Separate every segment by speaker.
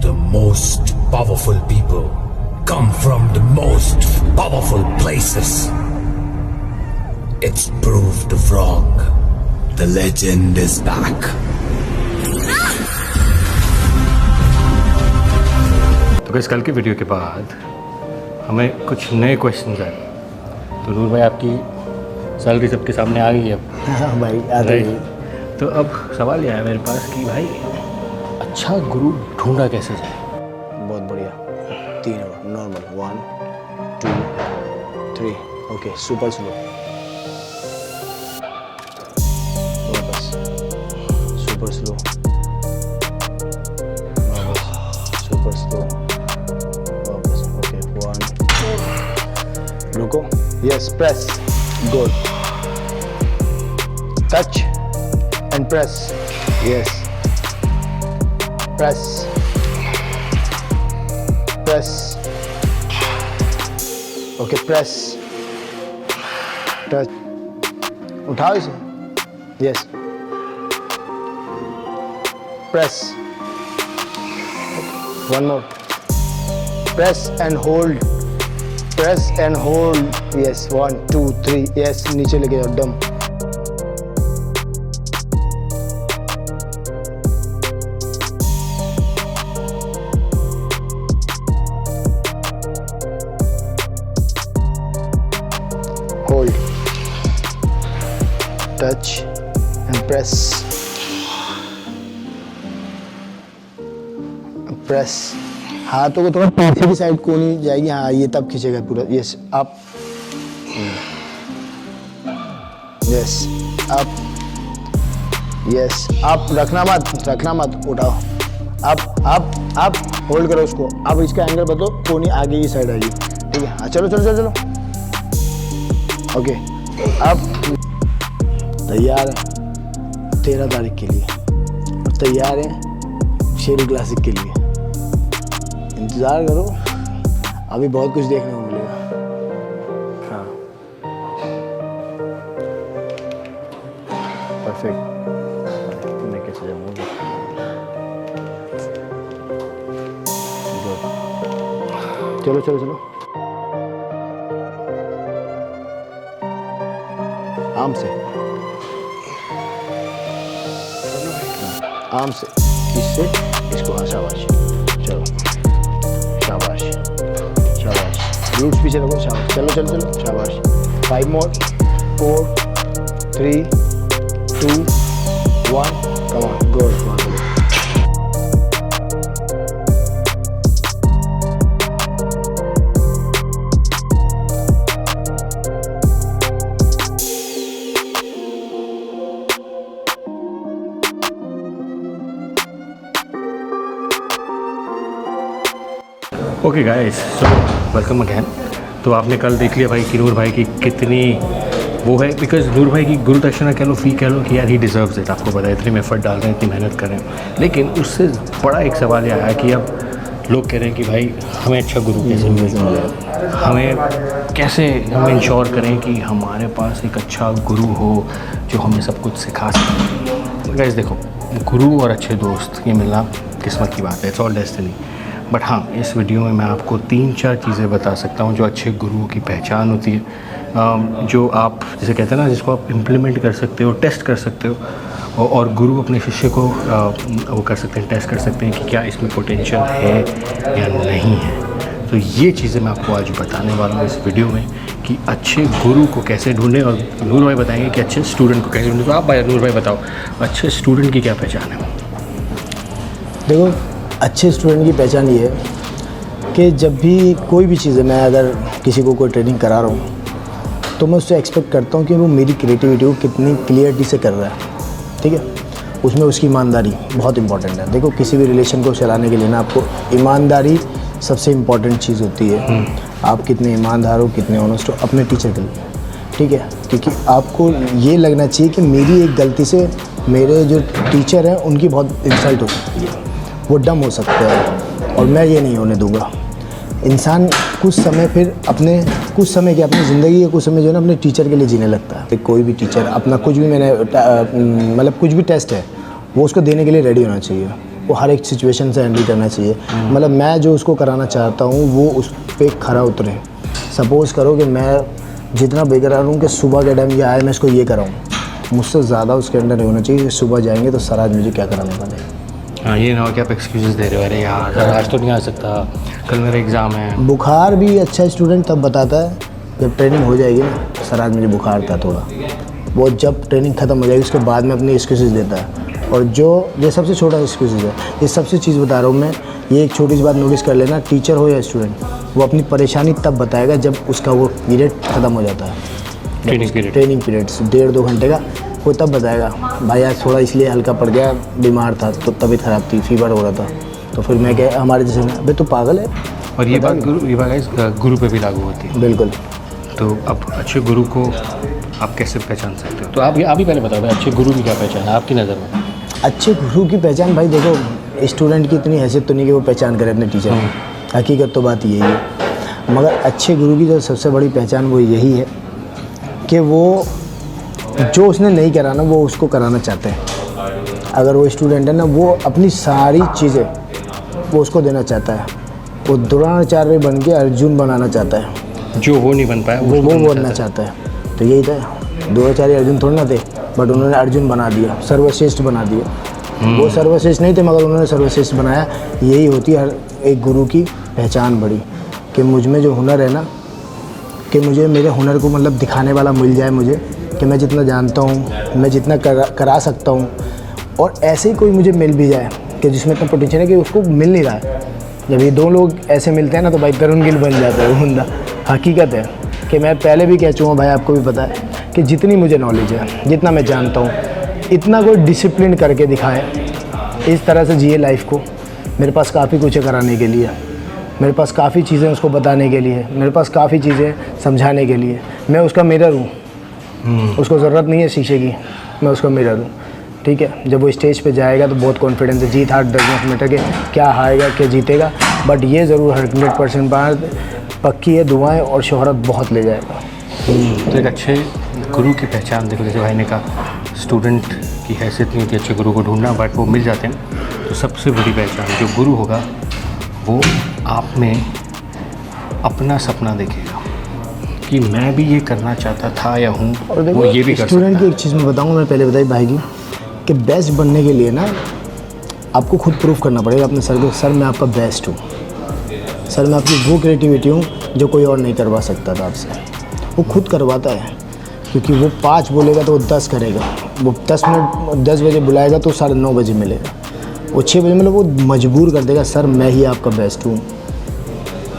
Speaker 1: The most powerful people come from the most powerful places. It's proved wrong. The legend is back.
Speaker 2: तो इस कल की video के बाद हमें कुछ नए क्वेश्चंस आए। तो नूर भाई आपकी सैलरी सबके सामने आ गई है अब।
Speaker 3: हाँ भाई आ गई।
Speaker 2: तो अब सवाल ये है मेरे पास कि भाई अच्छा गुरु ढूंढा कैसे जाए?
Speaker 3: बहुत बढ़िया। 3 नॉर्मल 1 2 3 ओके सुपर स्लो वापस सुपर स्लो वापस सुपर स्लो वापस ओके 1 रुको yes press good touch and press yes press okay press touch उठाओ इसे yes press one more press and hold yes 1 2 3 yes नीचे लेके जाओ डम hold touch and press हाथों को थोड़ा पीछे की साइड को नहीं जाएगी हाँ ये तब खींचेगा पूरा यस अप यस अप रखना मत उठाओ अप होल्ड करो उसको अब इसका एंगल बदलो कोनी आगे की साइड आएगी ठीक है हाँ चलो ओके अब तैयार है 13 तारीख के लिए और तैयार है शेरी क्लासिक के लिए इंतज़ार करो अभी बहुत कुछ देखने को मिलेगा हाँ परफेक्ट मैं कैसे जाऊँगा चलो आम से इससे इसको हाँ शाबाश चलो शाबाश रूट्स पीछे रखो शाबाश चलो शाबाश 5 more 4 3 2 1 come on good
Speaker 2: okay guys so welcome again. तो आपने कल देख लिया भाई कि नूर भाई की कितनी वो है बिकॉज नूर भाई की गुरु दक्षिणा कह लो फी कह लो कि यार ही डिज़र्व्स इट। आपको पता है इतनी एफर्ट डाल रहे हैं इतनी मेहनत कर रहे हैं लेकिन उससे बड़ा एक सवाल यह आया कि अब लोग कह रहे हैं कि भाई हमें अच्छा गुरु कैसे मिले हमें कैसे हम इंश्योर करें कि हमारे पास एक अच्छा गुरु हो जो हमें सब कुछ सिखा सके। गाइस देखो गुरु और अच्छे दोस्त ये मिलना किस्मत की बात है इट्स ऑल डेस्टिनी। बट हाँ इस वीडियो में मैं आपको 3-4 चीज़ें बता सकता हूँ जो अच्छे गुरुओं की पहचान होती है जो आप जैसे कहते हैं ना जिसको आप इम्प्लीमेंट कर सकते हो टेस्ट कर सकते हो और गुरु अपने शिष्य को वो कर सकते हैं टेस्ट कर सकते हैं कि क्या इसमें पोटेंशियल है या नहीं है। तो ये चीज़ें मैं आपको आज बताने वाला हूँ इस वीडियो में कि अच्छे गुरु को कैसे ढूंढें और नूर भाई बताएंगे कि अच्छे स्टूडेंट को कैसे ढूंढें। तो आप भाई नूर भाई बताओ अच्छे स्टूडेंट की क्या पहचान है?
Speaker 3: देखो अच्छे स्टूडेंट की पहचान ये है कि जब भी कोई भी चीज़ है मैं अगर किसी को कोई ट्रेनिंग करा रहा हूँ तो मैं उससे एक्सपेक्ट करता हूँ कि वो मेरी क्रिएटिविटी को कितनी क्लियरिटी से कर रहा है ठीक है। उसमें उसकी ईमानदारी बहुत इंपॉर्टेंट है। देखो किसी भी रिलेशन को चलाने के लिए ना आपको ईमानदारी सबसे इम्पॉर्टेंट चीज़ होती है। आप कितने ईमानदार हो कितने ऑनेस्ट हो अपने टीचर के लिए ठीक है क्योंकि आपको ये लगना चाहिए कि मेरी एक गलती से मेरे जो टीचर हैं उनकी बहुत इंसल्ट हो सकती है वो डम हो सकते हैं और मैं ये नहीं होने दूंगा। इंसान कुछ समय कुछ समय क्या अपनी ज़िंदगी के कुछ समय जो है ना अपने टीचर के लिए जीने लगता है। कोई भी टीचर अपना कुछ भी कुछ भी टेस्ट है वो उसको देने के लिए रेडी होना चाहिए वो हर एक सिचुएशन से हैंडल करना चाहिए। मतलब मैं जो उसको कराना चाहता हूँ वो उस पर खरा उतरे। सपोज़ करो कि मैं जितना बेकरार हूँ कि सुबह के टाइम ये आए मैं इसको ये कराऊँ, मुझसे ज़्यादा उसके अंदर नहीं होना चाहिए कि सुबह जाएंगे तो सर आज मुझे क्या कराने वाले।
Speaker 2: हाँ, ये ना हो कि आप एक्सक्यूज़ दे रहे हो, अरे यार आज तो नहीं आ सकता, कल मेरा एग्ज़ाम है।
Speaker 3: बुखार भी अच्छा स्टूडेंट तब बताता है जब ट्रेनिंग हो जाएगी ना, सर आज मुझे बुखार था थोड़ा। वो जब ट्रेनिंग ख़त्म हो जाएगी उसके बाद में अपनी एक्सक्यूज़ देता है। और जो ये सबसे छोटा एक्सक्यूज़ है, ये सबसे चीज़ बता रहा हूँ मैं, ये एक छोटी सी बात नोटिस कर लेना, टीचर हो या स्टूडेंट, वो अपनी परेशानी तब बताएगा जब उसका वो पीरियड ख़त्म हो जाता है। ट्रेनिंग पीरियड्स 1.5-2 घंटे का, वो तब बताएगा भाई आज थोड़ा इसलिए हल्का पड़ गया, बीमार था तो तबीयत ख़राब थी, फीवर हो रहा था। तो फिर मैं क्या, हमारे जैसे अबे तू पागल है।
Speaker 2: और ये बात गुरु पे भी लागू होती है।
Speaker 3: बिल्कुल।
Speaker 2: तो अब अच्छे गुरु को आप कैसे पहचान सकते हो? तो आप ही पहले बताओ अच्छे गुरु की क्या पहचान है आपकी नज़र में?
Speaker 3: अच्छे गुरु की पहचान भाई देखो, स्टूडेंट की इतनी हैसियत तो नहीं कि वो पहचान करे अपने टीचर की, हकीकत तो बात यही है। मगर अच्छे गुरु की जो सबसे बड़ी पहचान वो यही है कि वो जो उसने नहीं कराना वो उसको कराना चाहते हैं। अगर वो स्टूडेंट है ना, वो अपनी सारी चीज़ें वो उसको देना चाहता है। वो द्रोणाचार्य बन के अर्जुन बनाना चाहता है,
Speaker 2: जो वो नहीं बन पाया
Speaker 3: वो बनना चाहता है। तो यही था, द्रोणाचार्य अर्जुन थोड़ा ना थे, बट उन्होंने अर्जुन बना दिया, सर्वश्रेष्ठ बना दिया। वो सर्वश्रेष्ठ नहीं थे मगर उन्होंने सर्वश्रेष्ठ बनाया। यही होती है हर एक गुरु की पहचान बड़ी, कि मुझ में जो हुनर है ना, कि मुझे मेरे हुनर को मतलब दिखाने वाला मिल जाए मुझे, कि मैं जितना जानता हूँ, मैं जितना करा सकता हूँ, और ऐसे ही कोई मुझे मिल भी जाए कि जिसमें इतना पोटेंशियल है कि उसको मिल नहीं रहा है। जब ये दो लोग ऐसे मिलते हैं ना तो भाई तरुण गिल बन जाता है वो बंदा। हकीकत है कि मैं पहले भी कह चुका हूँ भाई, आपको भी पता है कि जितनी मुझे नॉलेज है, जितना मैं जानता हूँ, इतना कोई डिसिप्लिन करके दिखाए, इस तरह से जिए लाइफ को। मेरे पास काफ़ी कुछ है कराने के लिए, मेरे पास काफ़ी चीज़ें उसको बताने के लिए, मेरे पास काफ़ी चीज़ें समझाने के लिए। मैं उसका मिरर हूँ, उसको ज़रूरत नहीं है शीशे की, मैं उसका मिरर हूँ। ठीक है, जब वो स्टेज पे जाएगा तो बहुत कॉन्फिडेंस है, जीत हार डज नॉट मैटर, के क्या हारेगा क्या जीतेगा, बट ये ज़रूर 100% बात पक्की है, दुआएं और शोहरत बहुत ले जाएगा।
Speaker 2: तो एक अच्छे गुरु की पहचान देखो, जैसे भाई ने कहा स्टूडेंट की हैसियत नहीं होती अच्छे गुरु को ढूंढना, बट वो मिल जाते हैं। तो सबसे बड़ी पहचान जो गुरु होगा वो आप में अपना सपना देखेगा कि मैं भी ये करना चाहता था या हूँ, वो ये भी कर सकता है।
Speaker 3: स्टूडेंट की एक चीज़ मैं बताऊँगा, मैं पहले बताई भाई की, कि बेस्ट बनने के लिए ना आपको खुद प्रूफ करना पड़ेगा अपने सर को, सर मैं आपका बेस्ट हूँ, सर मैं आपकी वो क्रिएटिविटी हूँ जो कोई और नहीं करवा सकता था आपसे। वो खुद करवाता है, क्योंकि वो 5 बोलेगा तो वो 10 करेगा। वो 10 बजे बुलाएगा तो 9:30 बजे मिलेगा। वो 6 बजे मतलब वो मजबूर कर देगा, सर मैं ही आपका बेस्ट हूँ।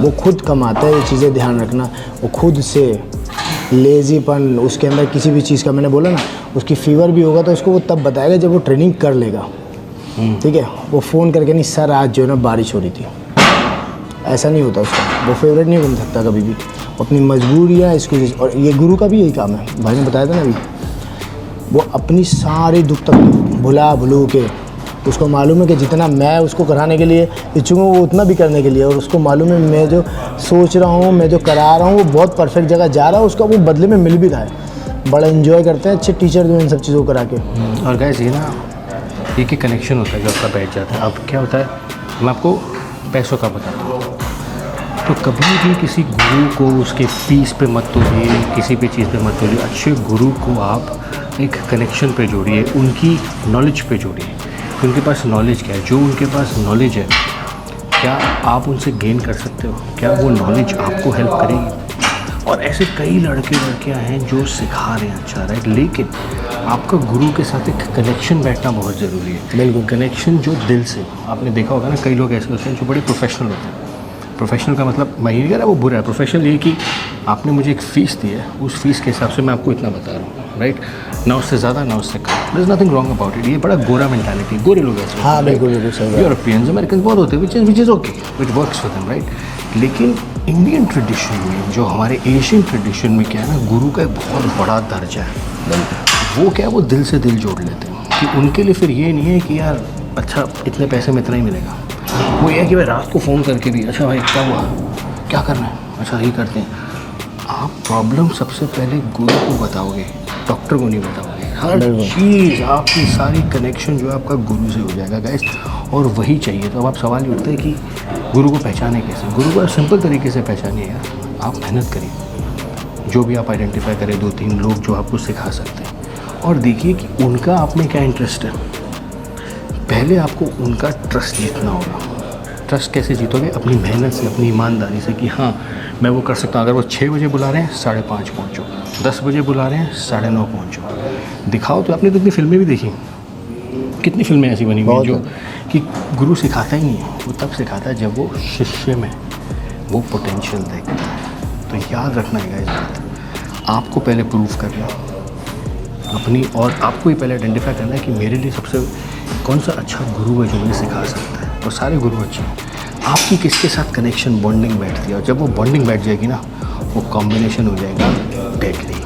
Speaker 3: वो खुद कमाता है, ये चीज़ें ध्यान रखना। वो खुद से लेज़ीपन उसके अंदर किसी भी चीज़ का, मैंने बोला ना, उसकी फीवर भी होगा तो उसको वो तब बताएगा जब वो ट्रेनिंग कर लेगा। ठीक है, वो फ़ोन करके नहीं, सर आज जो है ना बारिश हो रही थी, ऐसा नहीं होता उसका। वो फेवरेट नहीं बन सकता कभी भी, अपनी मजबूरियाँ इसको। और ये गुरु का भी यही काम है, भाई ने बताया था ना अभी, वो अपनी सारी दुख तकलीफ भुला के, उसको मालूम है कि जितना मैं उसको कराने के लिए इच्छुक हूँ वो उतना भी करने के लिए, और उसको मालूम है मैं जो सोच रहा हूँ, मैं जो करा रहा हूँ वो बहुत परफेक्ट जगह जा रहा है, उसका वो बदले में मिल भी रहा है। बड़ा एंजॉय करते हैं अच्छे टीचर जो इन सब चीज़ों को करा के।
Speaker 2: और गाइस ये ना एक ही कनेक्शन होता है जो आपका बैठ जाता है। अब क्या होता है, मैं आपको पैसों का बताता हूँ। तो कभी भी किसी गुरु को उसके फीस पे मत तोड़िए, किसी भी चीज़ पे मत तोड़िए। अच्छे गुरु को आप एक कनेक्शन पे जोड़िए, उनकी नॉलेज पे जोड़िए। उनके पास नॉलेज क्या है, जो उनके पास नॉलेज है क्या आप उनसे गेन कर सकते हो, क्या वो नॉलेज आपको हेल्प करेगी। और ऐसे कई लड़के लड़कियां हैं जो सिखा रहे हैं अच्छा, राइट। लेकिन आपका गुरु के साथ एक कनेक्शन बैठना बहुत ज़रूरी है।
Speaker 3: बिल्कुल,
Speaker 2: कनेक्शन जो दिल से। आपने देखा होगा ना, कई लोग ऐसे होते हैं जो बड़े प्रोफेशनल होते हैं। प्रोफेशनल का मतलब मैं ये नहीं कह रहा वो बुरा है, प्रोफेशनल ये कि आपने मुझे एक फ़ीस दी है, उस फीस के हिसाब से मैं आपको इतना बता रहा हूँ, राइट। ना उससे ज़्यादा ना उससे कम, there is nothing wrong about it. ये बड़ा गोरा मेंटालिटी, गोरे लोग ऐसे।
Speaker 3: हाँ बिल्कुल बिल्कुल सही।
Speaker 2: यूरोपियंस, अमेरिकन बहुत होते हैं, which is okay, which works for them, right. लेकिन इंडियन ट्रेडिशन में, जो हमारे एशियन ट्रेडिशन में क्या है ना, गुरु का एक बहुत बड़ा दर्जा है। वो क्या है, वो दिल से दिल जोड़ लेते हैं कि उनके लिए फिर ये नहीं है कि यार अच्छा इतने पैसे में इतना ही मिलेगा। वो ये है कि भाई रात को फ़ोन करके भी, अच्छा भाई क्या हुआ, क्या करना है, अच्छा यही करते हैं। आप प्रॉब्लम सबसे पहले गुरु को बताओगे, डॉक्टर को नहीं बताओगे। हर चीज़ आपकी सारी कनेक्शन जो है आपका गुरु से हो जाएगा गाइस, और वही चाहिए। तो अब आप सवाल ये उठता है कि गुरु को पहचाने कैसे? गुरु को सिंपल तरीके से पहचानिए यार, आप मेहनत करिए, जो भी आप आइडेंटिफाई करें 2-3 लोग जो आपको सिखा सकते हैं, और देखिए कि उनका आप में क्या इंटरेस्ट है। पहले आपको उनका ट्रस्ट जीतना होगा। ट्रस्ट कैसे जीतोगे? अपनी मेहनत से, अपनी ईमानदारी से, कि हाँ मैं वो कर सकता हूँ। अगर वो 6 बजे बुला रहे हैं 5:30 पहुँचो, 10 बजे बुला रहे हैं 9:30 पहुँचो। दिखाओ। तो आपने तो इतनी फिल्में भी देखी, कितनी फिल्में ऐसी बनी हुई जो कि गुरु सिखाता ही नहीं है, वो तब सिखाता है जब वो शिष्य में वो पोटेंशियल देखता है। तो याद रखना है इस बात, आपको पहले प्रूव करना अपनी, और आपको ही पहले आइडेंटिफाई करना है कि मेरे लिए सबसे कौन सा अच्छा गुरु है जो मुझे सिखा सकता है। और सारे गुरु अच्छे हैं, आपकी किसके साथ कनेक्शन बॉन्डिंग बैठती है, और जब वो बॉन्डिंग बैठ जाएगी ना, वो कॉम्बिनेशन हो जाएगा डेडली।